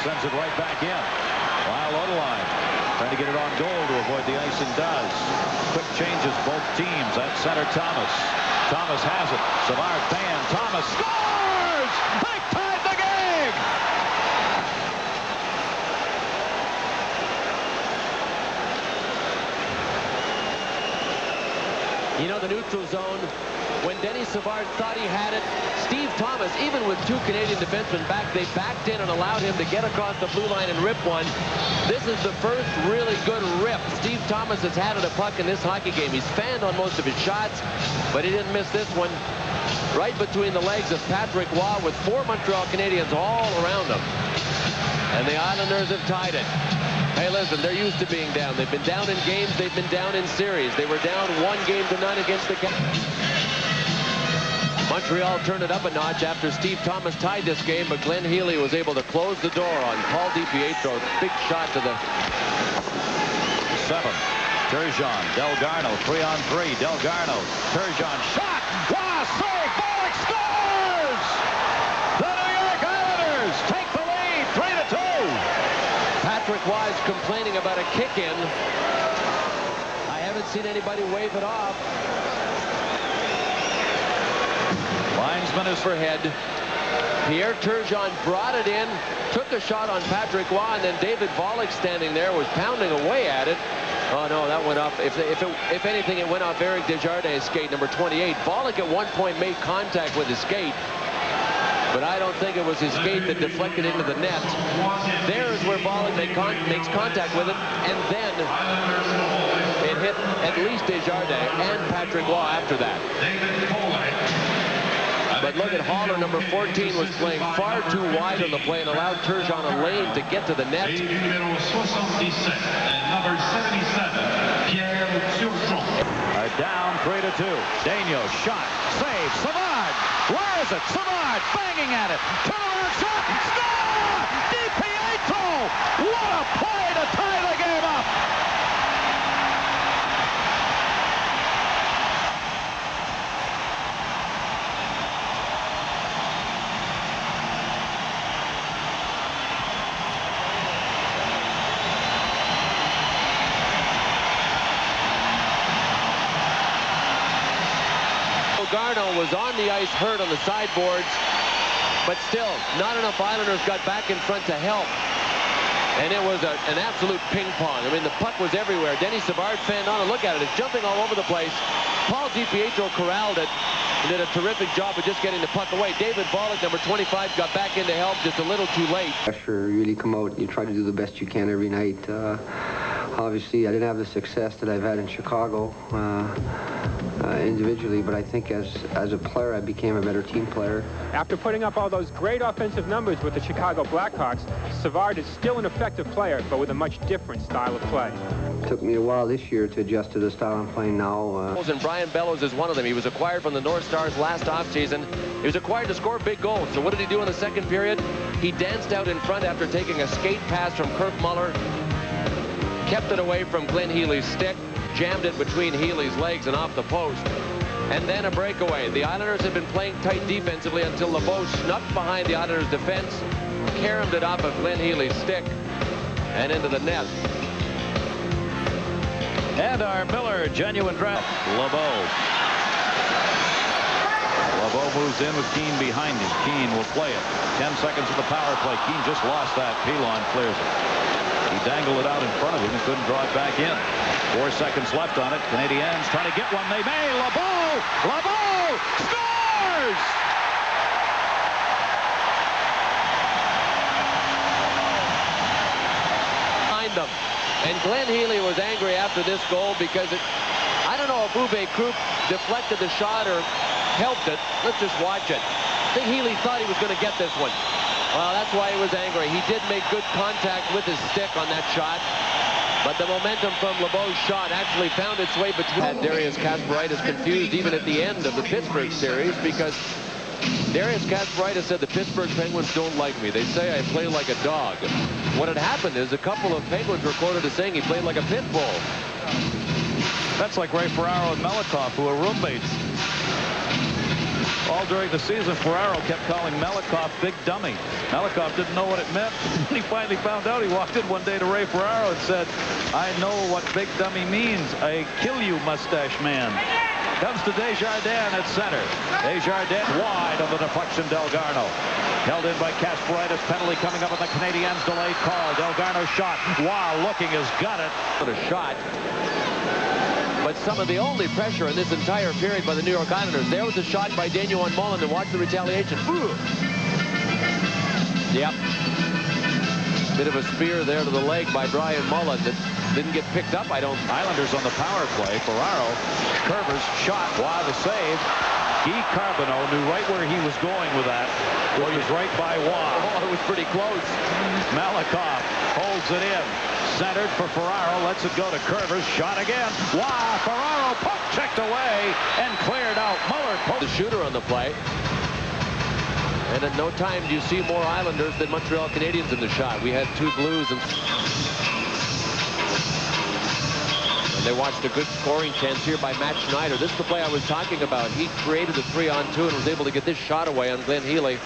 sends it right back in. Lyle Odeline trying to get it on goal to avoid the icing does. Quick changes both teams. At center, Thomas. Thomas has it. Savard fan. Thomas scores! They tied the game! You know, the neutral zone, when Denny Savard thought he had it, Steve Thomas, even with two Canadian defensemen back, they backed in and allowed him to get across the blue line and rip one. This is the first really good rip Steve Thomas has had at a puck in this hockey game. He's fanned on most of his shots, but he didn't miss this one. Right between the legs of Patrick Waugh with 4 Montreal Canadiens all around him. And the Islanders have tied it. Hey, listen, they're used to being down. They've been down in games. They've been down in series. They were down 1-0 against the Montreal turned it up a notch after Steve Thomas tied this game, but Glenn Healy was able to close the door on Paul DiPietro. Big shot to the 7. Turgeon, Delgarno, 3-on-3. Delgarno, Turgeon, shot! Wow, save! Bollock scores! The New York Islanders take the lead, 3-2. Patrick Waugh complaining about a kick-in. I haven't seen anybody wave it off. Linesman is for head. Pierre Turgeon brought it in, took a shot on Patrick Waugh, and then David Volek standing there was pounding away at it. Oh no, that went off. If anything, it went off Eric Desjardins' skate, number 28. Volek at one point made contact with his skate, but I don't think it was his skate that deflected into the net. There is where Volek makes contact with it, and then it hit at least Desjardins and Patrick Waugh after that. But look at Haller, number 14, was playing far too wide on the play and allowed Turgeon a lane to get to the net. Are down 3-2. Daigneault, shot, save, Savard. Where is it? Savard banging at it. Turnaround shot, score! DiPietro! What a play to tie the game up! Garno was on the ice hurt on the sideboards, but still not enough Islanders got back in front to help, and it was an absolute ping pong. I mean, the puck was everywhere. Denny Savard fanned on, and look at it, it's jumping all over the place. Paul DiPietro corralled it and did a terrific job of just getting the puck away. David Volek, number 25, got back in to help just a little too late. Pressure, you really come out, you try to do the best you can every night. Obviously, I didn't have the success that I've had in Chicago individually, but I think as a player, I became a better team player. After putting up all those great offensive numbers with the Chicago Blackhawks, Savard is still an effective player, but with a much different style of play. It took me a while this year to adjust to the style I'm playing now. And Brian Bellows is one of them. He was acquired from the North Stars last offseason. He was acquired to score big goals. So what did he do in the second period? He danced out in front after taking a skate pass from Kirk Muller, kept it away from Glenn Healy's stick, jammed it between Healy's legs and off the post, and then a breakaway. The Islanders had been playing tight defensively until LeBeau snuck behind the Islanders' defense, caromed it off of Glenn Healy's stick, and into the net. And our Miller genuine draft, LeBeau. LeBeau moves in with Keane behind him. Keane will play it. 10 seconds of the power play. Keane just lost that. Pilon clears it. He dangled it out in front of him and couldn't draw it back in. 4 seconds left on it. Canadiens trying to get one. They may. LeBeau! LeBeau! Scores! Behind them. And Glenn Healy was angry after this goal because I don't know if Uwe Krupp deflected the shot or helped it. Let's just watch it. I think Healy thought he was going to get this one. Well, that's why he was angry. He did make good contact with his stick on that shot, but the momentum from LeBeau's shot actually found its way between. Darius Kasparaitis confused even at the end of the Pittsburgh series, because Darius Kasparaitis said the Pittsburgh Penguins don't like me. They say I play like a dog. What had happened is a couple of Penguins were quoted as saying he played like a pit bull. That's like Ray Ferraro and Melikov, who are roommates. All during the season, Ferraro kept calling Malakoff Big Dummy. Malakoff didn't know what it meant. He finally found out. He walked in one day to Ray Ferraro and said, "I know what Big Dummy means. I kill you, mustache man." Comes to Desjardins at center. Desjardins wide on the deflection. Delgarno held in by Kasparaitis. Penalty coming up with the Canadiens' delayed call. Delgarno shot. Wow, looking has got it. A shot. But some of the only pressure in this entire period by the New York Islanders. There was a shot by Daniel Mullen, and watch the retaliation. Ooh. Yep. Bit of a spear there to the leg by Brian Mullen that didn't get picked up, I don't. Islanders on the power play. Ferraro, Curvers shot. Wow, the save. Guy Carbonneau knew right where he was going with that. Well, he was right by Waugh. Oh, it was pretty close. Malakoff holds it in. Centered for Ferraro. Lets it go to Curvers. Shot again. Wow, Ferraro puck checked away and cleared out. Muller. The shooter on the play. And at no time do you see more Islanders than Montreal Canadiens in the shot. We had 2 Blues and they watched a good scoring chance here by Matt Schneider. This is the play I was talking about. He created the 3-on-2 and was able to get this shot away on Glenn Healy.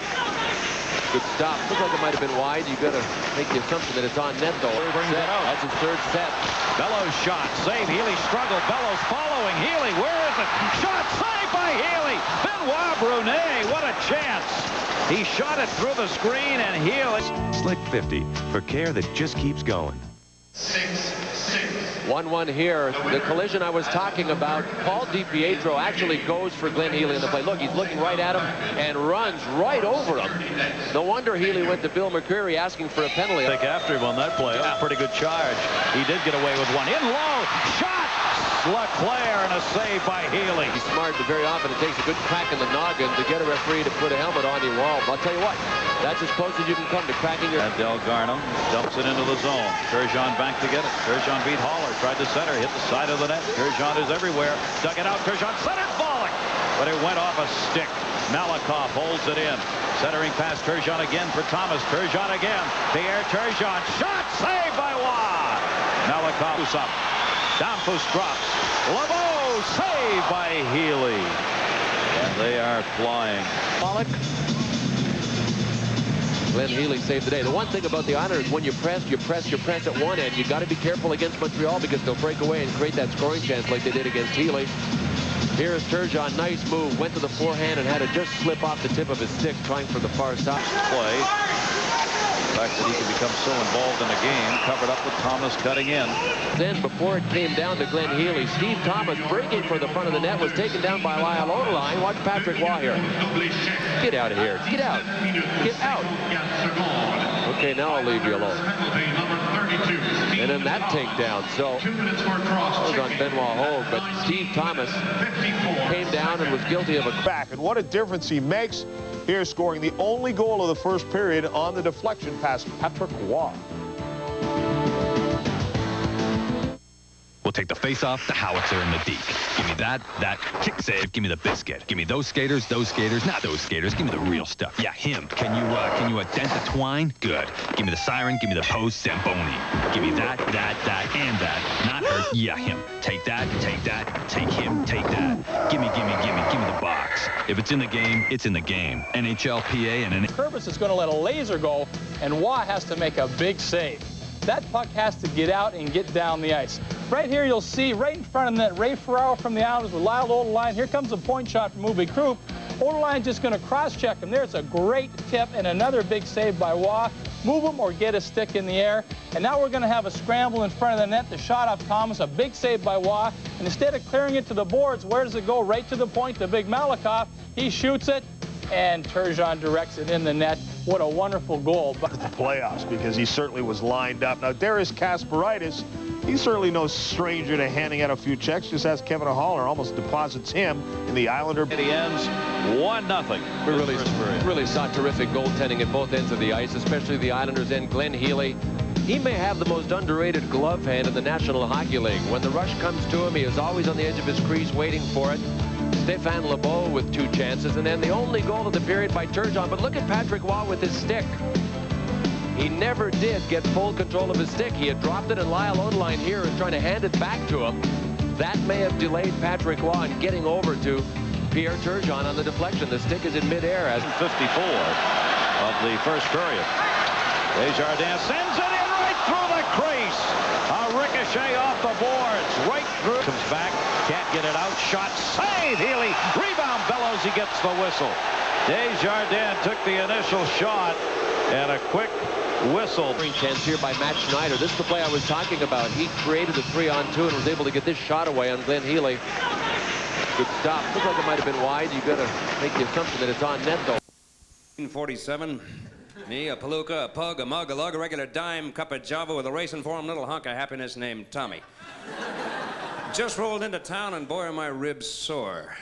Good stop. Looks like it might have been wide. You got to make the assumption that it's on net, though. That's his 3rd set. Bellows shot. Save. Healy struggled. Bellows following Healy. Where is it? Shot saved by Healy. Benoit Brunet. What a chance. He shot it through the screen and Healy. Slick 50 for care that just keeps going. 1-1 here. The collision I was talking about. Paul DiPietro actually goes for Glenn Healy in the play. Look, he's looking right at him and runs right over him. No wonder Healy went to Bill McCreary asking for a penalty. Take after him on that play. Yeah. Pretty good charge. He did get away with one. In low. Shot. Leclerc and a save by Healy. He's smart, but very often it takes a good crack in the noggin to get a referee to put a helmet on you. Well, I'll tell you what. That's as close as you can come to cracking your... And Delgarno dumps it into the zone. Turgeon back to get it. Turgeon beat Haller. Tried to center. Hit the side of the net. Turgeon is everywhere. Dug it out. Turgeon centered. Bollock. But it went off a stick. Malakoff holds it in. Centering past Turgeon again for Thomas. Turgeon again. Pierre Turgeon. Shot. Saved by Waugh. Malakoff is up. Damphus drops. LeBeau saved by Healy. And they are flying. Pollock. Glenn Healy saved the day. The one thing about the Islanders, when you press at one end. You got to be careful against Montreal because they'll break away and create that scoring chance like they did against Healy. Here's Turgeon. Nice move. Went to the forehand and had it just slip off the tip of his stick, trying for the far side. Play. The fact that he can become so involved in a game, covered up with Thomas cutting in. Then, before it came down to Glenn Healy, Steve Thomas breaking for the front of the net was taken down by Lyle Odeline. Watch Patrick Waugh here. Get out of here. Get out. Get out. Okay, now I'll leave you alone. And then that takedown. So, that was on Benoit Hogue, but Steve Thomas came down and was guilty of a back. And what a difference he makes here, scoring the only goal of the first period on the deflection past Patrick Waugh. We'll take the face-off, the howitzer, and the deke. Give me that kick save. Give me the biscuit. Give me those skaters, not those skaters. Give me the real stuff. Yeah, him. Can you dent the twine? Good. Give me the siren. Give me the post, Zamboni. Give me that, and that. Not hurt. Yeah, him. Take that, take him, take that. Give me the box. If it's in the game, it's in the game. NHL, PA, and... Curvis is going to let a laser go, and Waugh has to make a big save. That puck has to get out and get down the ice. Right here, you'll see right in front of the net, Ray Ferraro from the Islanders with Lyle Odeline. Here comes a point shot from Uwe Krupp. Odeline just going to cross-check him there. It's a great tip and another big save by Waugh. Move him or get a stick in the air. And now we're going to have a scramble in front of the net. The shot off Thomas, a big save by Waugh. And instead of clearing it to the boards, where does it go? Right to the point, the big Malakoff. He shoots it, and Turgeon directs it in the net. What a wonderful goal. The playoffs, because he certainly was lined up. Now, Darius Kasparaitis, he's certainly no stranger to handing out a few checks. Just as Kevin Haller almost deposits him in the Islander. It ends 1-0. We really saw terrific goaltending at both ends of the ice, especially the Islanders and Glenn Healy. He may have the most underrated glove hand in the National Hockey League. When the rush comes to him, he is always on the edge of his crease waiting for it. Stéphane Lebeau with 2 chances, and then the only goal of the period by Turgeon. But look at Patrick Waugh with his stick. He never did get full control of his stick. He had dropped it, and Lyle Odeline here is trying to hand it back to him. That may have delayed Patrick Waugh in getting over to Pierre Turgeon on the deflection. The stick is in midair as 54 of the first period. Desjardins sends it in right through the crease. A ricochet off the boards. Right through. Comes back. Can't get it out. Shot. Save. Healy. Rebound. Bellows. He gets the whistle. Desjardins took the initial shot. And a quick whistle. Chance here by Matt Schneider. This is the play I was talking about. He created a 3-on-2 and was able to get this shot away on Glenn Healy. Good stop. Looks like it might have been wide. You've got to make the assumption that it's on net, though. 47. Me, a palooka, a pug, a mug, a lug, a regular dime, cup of java with a racing for him, little hunk of happiness named Tommy. Just rolled into town and boy are my ribs sore.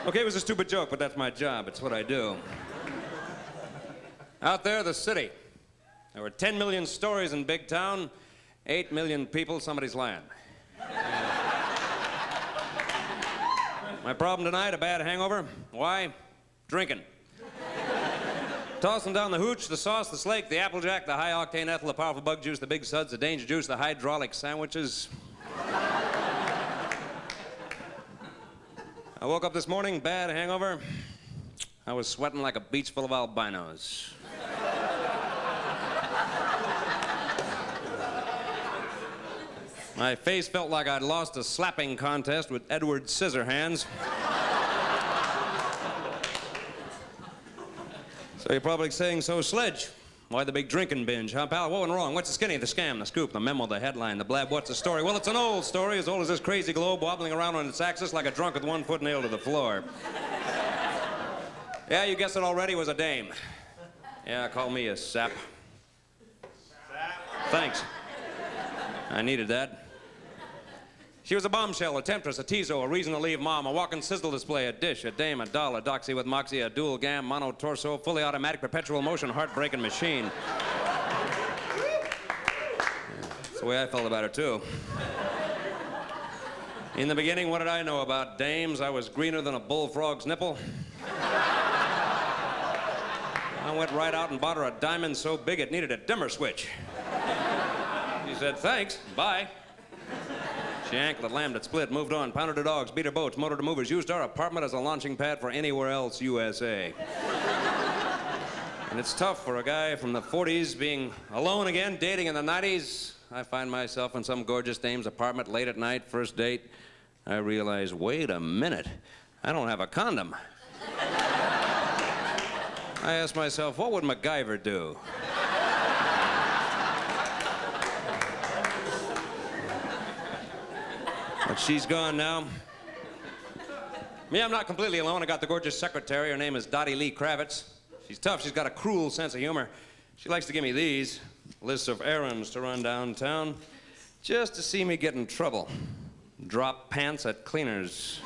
Okay, it was a stupid joke, but that's my job. It's what I do. Out there, the city. There were 10 million stories in big town, 8 million people, somebody's land. My problem tonight, a bad hangover. Why? Drinking. Tossing down the hooch, the sauce, the slake, the applejack, the high-octane ethyl, the powerful bug juice, the big suds, the danger juice, the hydraulic sandwiches. I woke up this morning, bad hangover. I was sweating like a beach full of albinos. My face felt like I'd lost a slapping contest with Edward Scissorhands. So you're probably saying, so Sledge, why the big drinking binge, huh, pal? What went wrong? What's the skinny, the scam, the scoop, the memo, the headline, the blab? What's the story? Well, it's an old story, as old as this crazy globe, wobbling around on its axis like a drunk with one foot nailed to the floor. Yeah, you guessed it already, it was a dame. Yeah, call me a sap. Thanks. I needed that. She was a bombshell, a temptress, a teaso, a reason to leave mom, a walking sizzle display, a dish, a dame, a doll, a doxy with moxie, a dual gam, mono torso, fully automatic, perpetual motion, heartbreaking machine. That's the way I felt about her, too. In the beginning, what did I know about dames? I was greener than a bullfrog's nipple. I went right out and bought her a diamond so big it needed a dimmer switch. She said, thanks, bye. She ankled, lammed it, split, moved on, pounded her dogs, beat her boats, motored her movers, used our apartment as a launching pad for anywhere else USA. And it's tough for a guy from the 40s being alone again, dating in the 90s. I find myself in some gorgeous dame's apartment late at night, first date. I realize, wait a minute, I don't have a condom. I ask myself, what would MacGyver do? But she's gone now. Me, I'm not completely alone. I got the gorgeous secretary. Her name is Dottie Lee Kravitz. She's tough. She's got a cruel sense of humor. She likes to give me these lists of errands to run downtown just to see me get in trouble. Drop pants at cleaners.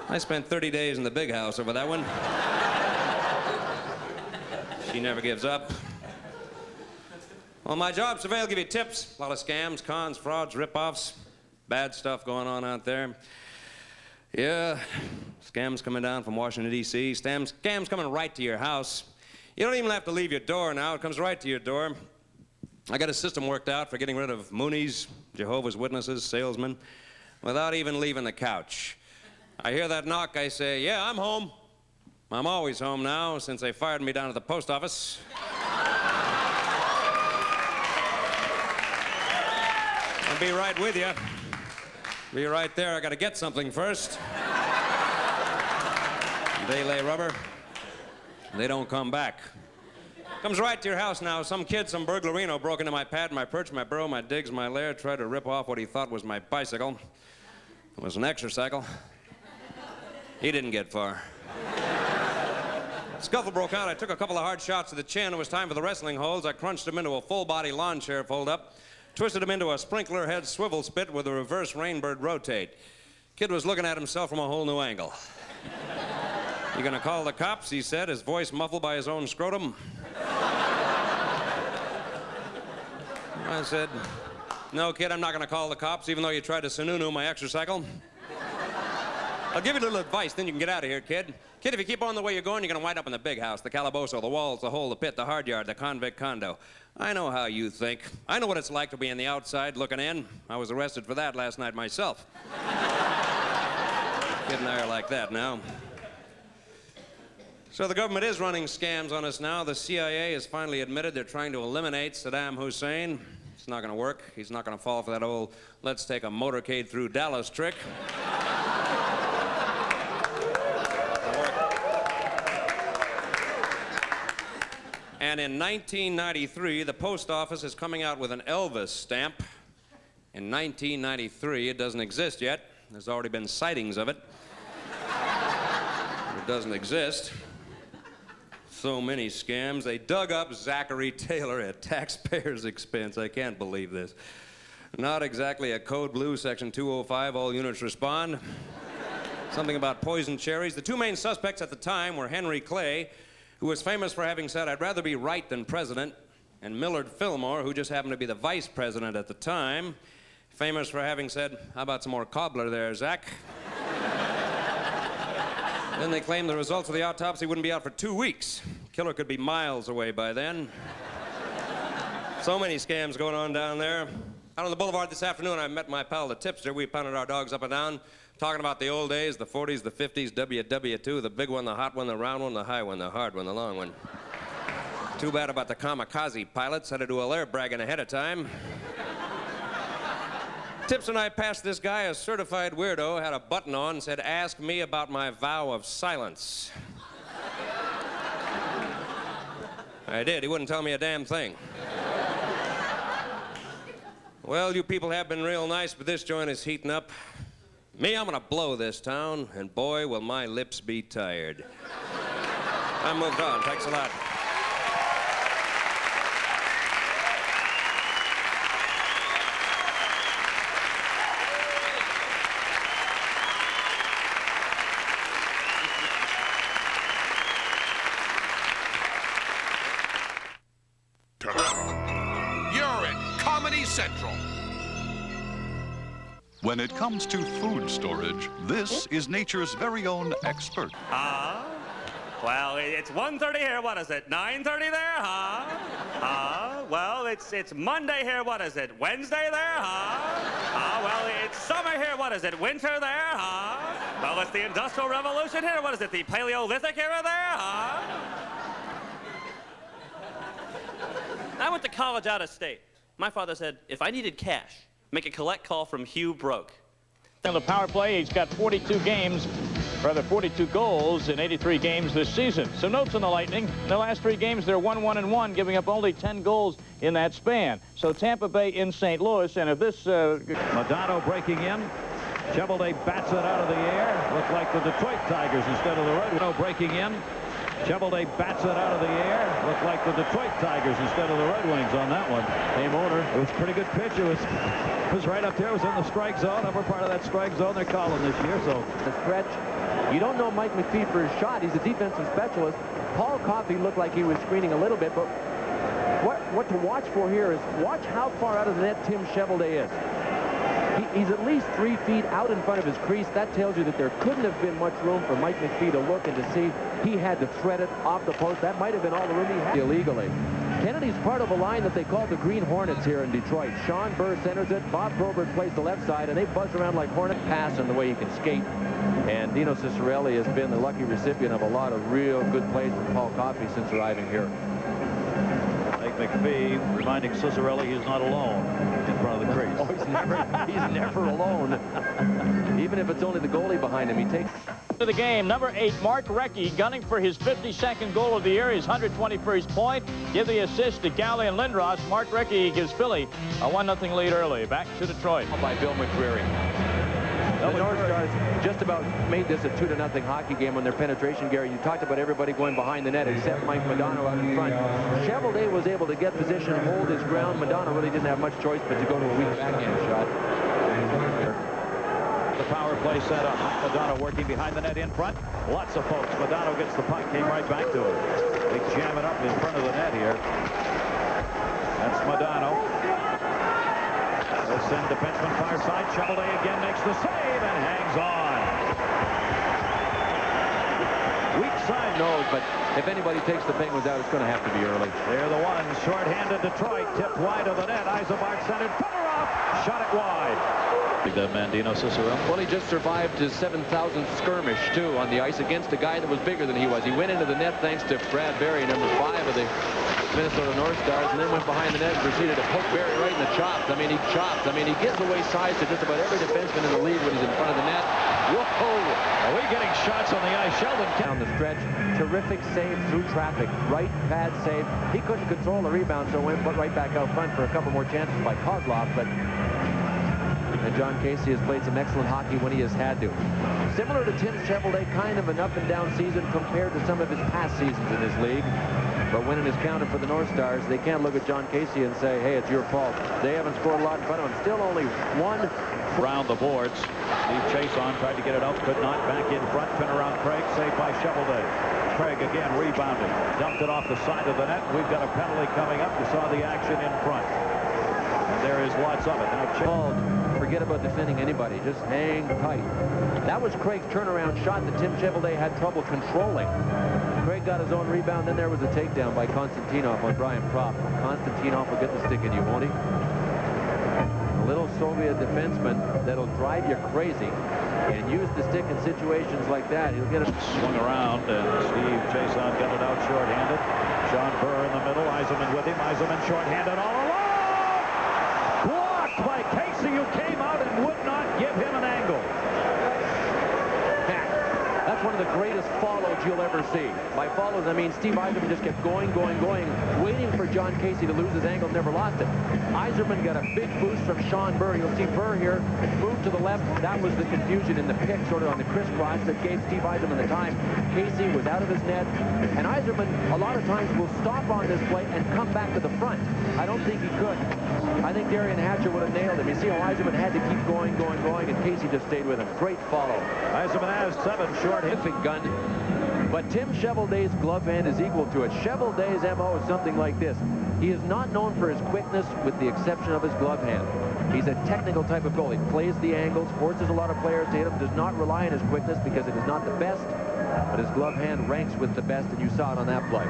I spent 30 days in the big house over that one. She never gives up. Well, my job, surveil, give you tips. A lot of scams, cons, frauds, rip-offs. Bad stuff going on out there. Yeah, scams coming down from Washington, D.C. Scams coming right to your house. You don't even have to leave your door now. It comes right to your door. I got a system worked out for getting rid of Moonies, Jehovah's Witnesses, salesmen, without even leaving the couch. I hear that knock, I say, yeah, I'm home. I'm always home now since they fired me down at the post office. I'll be right with you. Be right there. I got to get something first. They lay rubber. They don't come back. Comes right to your house now. Some kid, some burglarino, broke into my pad, my perch, my burrow, my digs, my lair, tried to rip off what he thought was my bicycle. It was an exercycle. He didn't get far. Scuffle broke out. I took a couple of hard shots to the chin. It was time for the wrestling holds. I crunched him into a full-body lawn chair fold-up, twisted him into a sprinkler head swivel spit with a reverse rainbird rotate. Kid was looking at himself from a whole new angle. You gonna call the cops? He said, his voice muffled by his own scrotum. I said, no, kid, I'm not gonna call the cops, even though you tried to sununu my exercycle. I'll give you a little advice, then you can get out of here, kid. Kid, if you keep on the way you're going, you're going to wind up in the big house, the calabozo, the walls, the hole, the pit, the hard yard, the convict condo. I know how you think. I know what it's like to be on the outside looking in. I was arrested for that last night myself. Getting there like that now. So the government is running scams on us now. The CIA has finally admitted they're trying to eliminate Saddam Hussein. It's not going to work. He's not going to fall for that old let's take a motorcade through Dallas trick. And in 1993, the post office is coming out with an Elvis stamp. In 1993, it doesn't exist yet. There's already been sightings of it. It doesn't exist. So many scams. They dug up Zachary Taylor at taxpayers' expense. I can't believe this. Not exactly a code blue, section 205, all units respond. Something about poison cherries. The two main suspects at the time were Henry Clay, who was famous for having said, "I'd rather be right than president," and Millard Fillmore, who just happened to be the vice president at the time, famous for having said, "How about some more cobbler there, Zach?" Then they claimed the results of the autopsy wouldn't be out for 2 weeks. Killer could be miles away by then. So many scams going on down there. Out on the boulevard this afternoon, I met my pal, the tipster. We pounded our dogs up and down, talking about the old days, the 40s, the 50s, WW2, the big one, the hot one, the round one, the high one, the hard one, the long one. Too bad about the kamikaze pilots. Had to do all their bragging ahead of time. Tips and I passed this guy, a certified weirdo, had a button on, said, "Ask me about my vow of silence." I did. He wouldn't tell me a damn thing. Well, you people have been real nice, but this joint is heating up. Me, I'm gonna blow this town, and boy, will my lips be tired. I moved on. Thanks a lot. You're in Comedy Central. When it comes to food storage, this is nature's very own expert. Well, it's 1:30 here. What is it? 9:30 there, well, it's Monday here. What is it? Wednesday there, well, it's summer here. What is it? Winter there, well, it's the Industrial Revolution here. What is it? The Paleolithic era there, I went to college out of state. My father said, if I needed cash, make a collect call from Hugh Broke. On the power play, he's got 42 goals in 83 games this season. Some notes on the Lightning. In the last 3 games, they're 1-1-1, giving up only 10 goals in that span. So Tampa Bay in St. Louis, and if this... Madonna breaking in. Chevelday bats it out of the air. Looked like the Detroit Tigers instead of the Red Wings. Breaking in. Chevelday bats it out of the air. Looked like the Detroit Tigers instead of the Red Wings on that one. Game owner. It was a pretty good pitch. It was right up there. It was in the strike zone, upper part of that strike zone they're calling this year. So the stretch. You don't know Mike McPhee for his shot. He's a defensive specialist. Paul Coffey looked like he was screening a little bit, but what to watch for here is watch how far out of the net Tim Chevelday is. He's at least 3 feet out in front of his crease. That tells you that there couldn't have been much room for Mike McPhee to look and to see. He had to thread it off the post. That might have been all the room he had illegally. Kennedy's part of a line that they call the Green Hornets here in Detroit. Sean Burr centers it. Bob Probert plays the left side, and they buzz around like Hornet pass in the way he can skate. And Dino Cicerelli has been the lucky recipient of a lot of real good plays from Paul Coffey since arriving here. Mike McPhee reminding Cicerelli he's not alone in front of the crease. Oh, he's never alone. Even if it's only the goalie behind him, he takes... To the game, number 8, Mark Recchi, gunning for his 52nd goal of the year, his 121st point. Give the assist to Galley and Lindros. Mark Recchi gives Philly a 1-0 lead early. Back to Detroit. By Bill McCreary. The North Stars just about made this a 2-0 hockey game on their penetration, Gary. You talked about everybody going behind the net except Mike Madonna out in front. Chevelday was able to get position, hold his ground. Madonna really didn't have much choice but to go to a weak backhand shot. The power play set up. Madonna working behind the net in front. Lots of folks. Madonna gets the puck, came right back to it. They jam it up in front of the net here. That's Madonna. This in defenseman far side. Chevelday again makes the save and hangs on. side. knows, but if anybody takes the Penguins out, it's going to have to be early. They're the ones. Short-handed Detroit. Tipped wide of the net. Eisenbach centered. Fedorov shot it wide. The Mandino Cicero. Well, he just survived his 7,000th skirmish, too, on the ice against a guy that was bigger than he was. He went into the net thanks to Brad Berry, number 5 of the Minnesota North Stars, and then went behind the net and proceeded to poke Berry right in the chops. I mean, he chops. I mean, he gives away size to just about every defenseman in the league when he's in front of the net. Whoa! Are we getting shots on the ice? Sheldon down the stretch. Terrific save through traffic. Right pad save. He couldn't control the rebound, so went right back out front for a couple more chances by Kozlov, but John Casey has played some excellent hockey when he has had to. Similar to Tim Chevrolet, kind of an up-and-down season compared to some of his past seasons in this league. But when it is counted for the North Stars, they can't look at John Casey and say, hey, it's your fault. They haven't scored a lot in front of him. Still only one. Around the boards. Steve Chason tried to get it out, could not. Back in front, turn around Craig, saved by Chevrolet. Craig again rebounded, dumped it off the side of the net. We've got a penalty coming up. You saw the action in front. And there is lots of it. Now forget about defending anybody. Just hang tight. That was Craig's turnaround shot that Tim Chevrolet had trouble controlling. Craig got his own rebound. Then there was a takedown by Konstantinov on Brian Propp. Konstantinov will get the stick in you, won't he? A little Soviet defenseman that'll drive you crazy and use the stick in situations like that. He'll get it. Swung around, and Steve Chason got it out short-handed. Sean Burr in the middle. Yzerman with him. Yzerman short-handed all along. Blocked by Casey, who came out and would not give him an angle. That's one of the greatest follows you'll ever see. By follows, I mean Steve Yzerman just kept going, waiting for John Casey to lose his angle, never lost it. Yzerman got a big boost from Sean Burr. You'll see Burr here move to the left. That was the confusion in the pick, sort of on the crisscross, that gave Steve Yzerman the time. Casey was out of his net, and Yzerman a lot of times will stop on this play and come back to the front. I don't think he could. I think Darian Hatcher would have nailed him. You see how Yzerman had to keep going, and Casey just stayed with him. Great follow. Yzerman has 7 short. Terrific gun. But Tim Chevrolet's glove hand is equal to it. Chevrolet's MO is something like this. He is not known for his quickness, with the exception of his glove hand. He's a technical type of goalie. Plays the angles, forces a lot of players to hit him, does not rely on his quickness because it is not the best, but his glove hand ranks with the best, and you saw it on that play.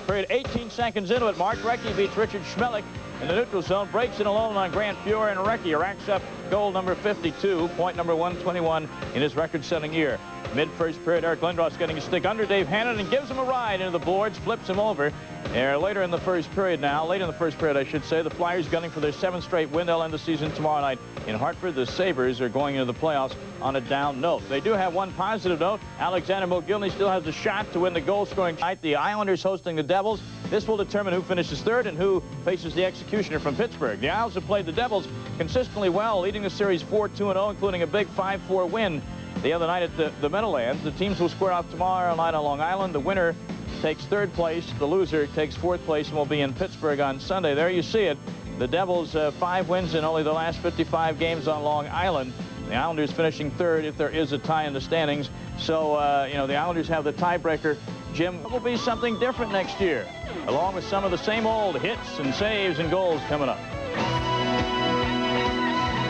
Period 18 seconds into it, Mark Recchi beats Richard Schmelik in the neutral zone, breaks in alone on Grant Fuhr, and Recchi racks up goal number 52, point number 121 in his record-setting year. Mid-first period, Eric Lindros getting a stick under Dave Hannon and gives him a ride into the boards, flips him over. Later in the first period now, late in the first period, I should say, the Flyers gunning for their 7th straight win. They'll end the season tomorrow night in Hartford. The Sabres are going into the playoffs on a down note. They do have one positive note. Alexander Mogilny still has a shot to win the goal-scoring night. The Islanders hosting the Devils. This will determine who finishes third and who faces the Executioner from Pittsburgh. The Isles have played the Devils consistently well, leading the series 4-2-0, including a big 5-4 win the other night at the Meadowlands. The teams will square off tomorrow night on Long Island. The winner takes 3rd place. The loser takes 4th place and will be in Pittsburgh on Sunday. There you see it. The Devils 5 wins in only the last 55 games on Long Island. The Islanders finishing 3rd if there is a tie in the standings. So, you know, the Islanders have the tiebreaker. Jim, it will be something different next year, along with some of the same old hits and saves and goals coming up.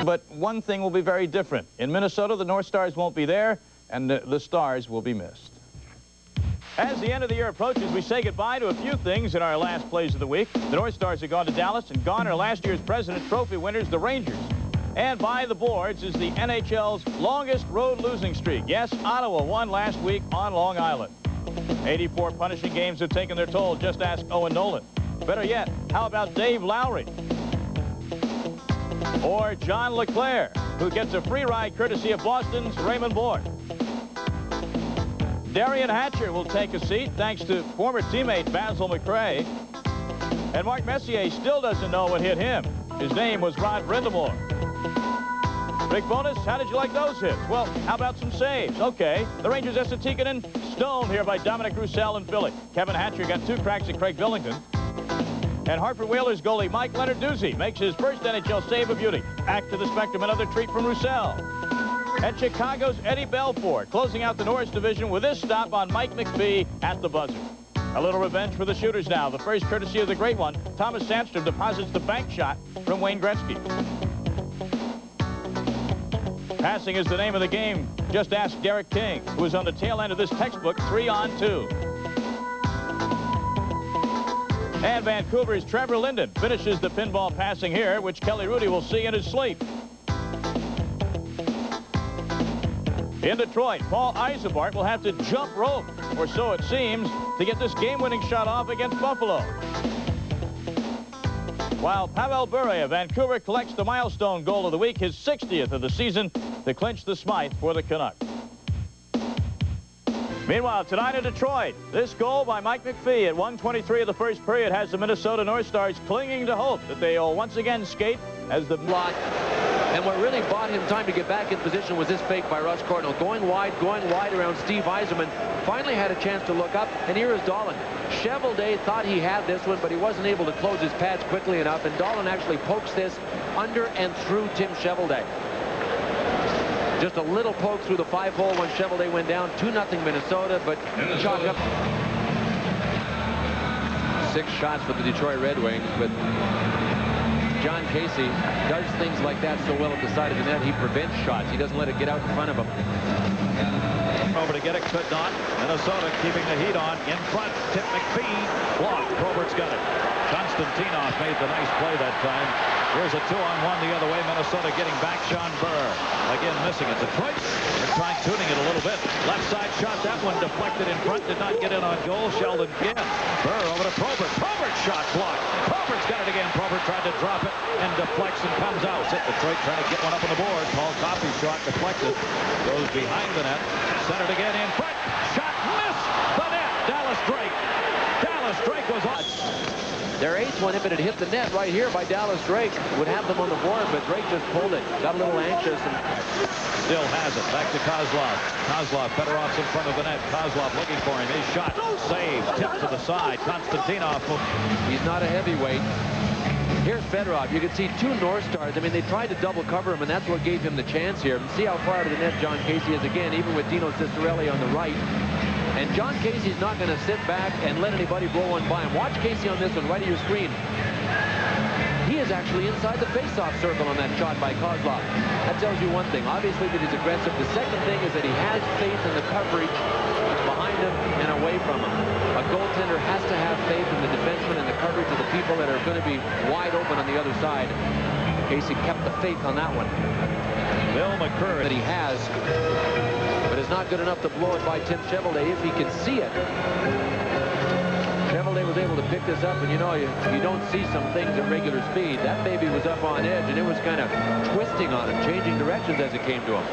But one thing will be very different. In Minnesota, the North Stars won't be there, and the Stars will be missed. As the end of the year approaches, we say goodbye to a few things in our last plays of the week. The North Stars have gone to Dallas, and gone are last year's President's Trophy winners, the Rangers. And by the boards is the NHL's longest road losing streak. Yes, Ottawa won last week on Long Island. 84 punishing games have taken their toll. Just ask Owen Nolan. Better yet, how about Dave Lowry? Or John LeClaire, who gets a free ride courtesy of Boston's Raymond Boyd. Darian Hatcher will take a seat thanks to former teammate Basil McRae. And Mark Messier still doesn't know what hit him. His name was Rod Brindamore. Rick Bonus, how did you like those hits? Well, how about some saves? Okay. The Rangers' Esa Tikkanen stoned here by Dominic Roussel in Philly. Kevin Hatcher got 2 cracks at Craig Billington. And Hartford Whalers goalie Mike Leonard-Doozy makes his first NHL save of beauty. Back to the spectrum, another treat from Roussel. And Chicago's Eddie Belfour closing out the Norris division with this stop on Mike McPhee at the buzzer. A little revenge for the shooters now. The first courtesy of the great one. Thomas Sandstrom deposits the bank shot from Wayne Gretzky. Passing is the name of the game. Just ask Derek King, who is on the tail end of this textbook 3-on-2. And Vancouver's Trevor Linden finishes the pinball passing here, which Kelly Rudy will see in his sleep. In Detroit, Paul Eisebart will have to jump rope, or so it seems, to get this game-winning shot off against Buffalo. While Pavel Bure of Vancouver collects the milestone goal of the week, his 60th of the season, to clinch the Smythe for the Canucks. Meanwhile, tonight in Detroit, this goal by Mike McPhee at 1:23 of the first period has the Minnesota North Stars clinging to hope that they will once again skate as the block. And what really bought him time to get back in position was this fake by Russ Cornell. Going wide around Steve Yzerman. Finally had a chance to look up, and here is Dahlin. Cheveldae thought he had this one, but he wasn't able to close his pads quickly enough, and Dahlin actually pokes this under and through Tim Cheveldae. Just a little poke through the 5-hole when Cheveldae went down. 2-0 Minnesota, but chalk up. 6 shots for the Detroit Red Wings, but John Casey does things like that so well at the side of the net. He prevents shots. He doesn't let it get out in front of him. Over to get it, could not. Minnesota keeping the heat on. In front, Tip McPhee. Blocked. Probert's got it. Konstantinov made the nice play that time. Here's a 2-on-1 the other way. Minnesota getting back. Sean Burr again missing it. Detroit, they're trying tuning it a little bit. Left side shot. That one deflected in front. Did not get in on goal. Sheldon again. Burr over to Probert. Probert shot blocked. Probert's got it again. Probert tried to drop it and deflects and comes out. Detroit trying to get one up on the board. Paul Coffey's shot deflected. Goes behind the net. Centered again in front. Shot missed the net. Dallas Drake. Dallas Drake was on. Their 8th one, if it had hit the net right here by Dallas Drake, would have them on the board, but Drake just pulled it. Got a little anxious. And still has it. Back to Kozlov. Kozlov, Fedorov's in front of the net. Kozlov looking for him. His shot. Save. Tip to the side. Konstantinov. He's not a heavyweight. Here's Fedorov. You can see 2 North Stars. I mean, they tried to double cover him, and that's what gave him the chance here. And see how far to the net John Casey is again, even with Dino Ciccarelli on the right. And John Casey's not going to sit back and let anybody blow one by him. Watch Casey on this one, right of your screen. He is actually inside the face-off circle on that shot by Kozlov. That tells you one thing. Obviously that he's aggressive. The second thing is that he has faith in the coverage behind him and away from him. A goaltender has to have faith in the defenseman and the coverage of the people that are going to be wide open on the other side. Casey kept the faith on that one. Bill McCurry. That he has. But it's not good enough to blow it by Tim Cheveldae if he can see it. Cheveldae was able to pick this up, and you know, you don't see some things at regular speed. That baby was up on edge, and it was kind of twisting on him, changing directions as it came to him.